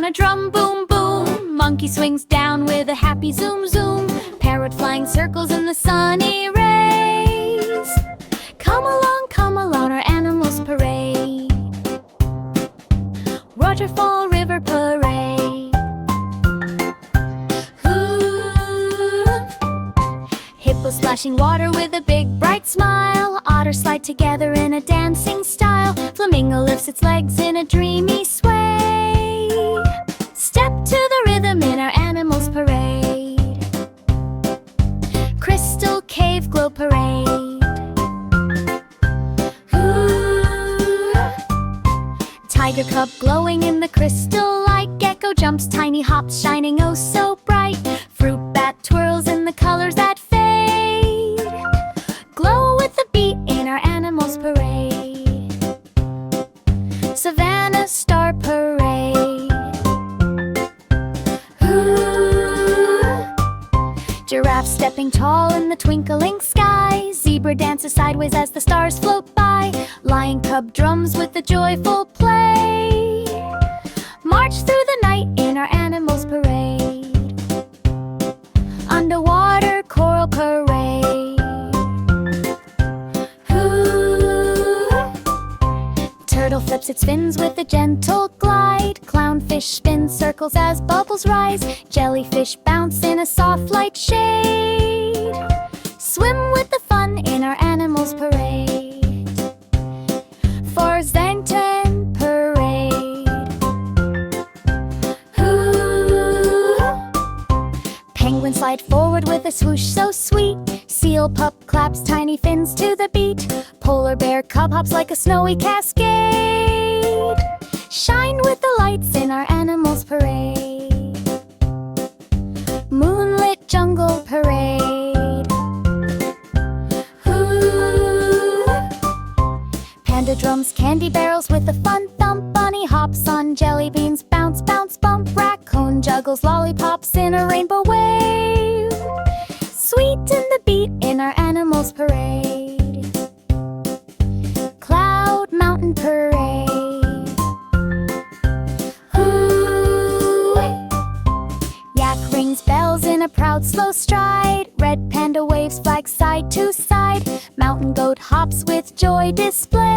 on a drum, boom, boom. Monkey swings down with a happy zoom, zoom. Parrot flying circles in the sunny rays. Come along, our animals parade. Waterfall river parade. Ooh. Hippo splashing water with a big bright smile. Otters slide together in a dancing style. Flamingo lifts its legs in a dreamy sway. Step to the rhythm in our animals parade. Crystal cave glow parade. Ooh. Tiger cub glowing in the crystal light. Gecko jumps, tiny hops shining oh so bright. Fruit bat twirls in the colors that fade. Glow with the beat in our animals parade. Savannah Star Parade. Ooh. Giraffe stepping tall in the twinkling sky. Zebra dances sideways as the stars float by. Lion cub drums with a joyful play. March through the night in our animals parade. Underwater coral parade. Ooh. Turtle flips its fins with a gentle glide. Clownfish spins circles as bubbles rise. Jellyfish bounce in a soft light shade. Swim with the fun in our animals parade. For Zangtan parade. Ooh. Penguin slide forward with a swoosh so sweet. Seal pup claps tiny fins to the beat. Polar bear cub hops like a snowy cascade. Shine with the lights in our animals parade. Moonlit jungle parade. Ooh. Panda drums candy barrels with a fun thump. Bunny hops on jelly beans, bounce, bounce, bump. Raccoon juggles lollipops in a rainbow wave. Sweet in the beat in our animals parade. Cloud Mountain parade. Ooh. Yak rings bells in a proud slow stride. Red panda waves flags side to side. Mountain goat hops with joy display.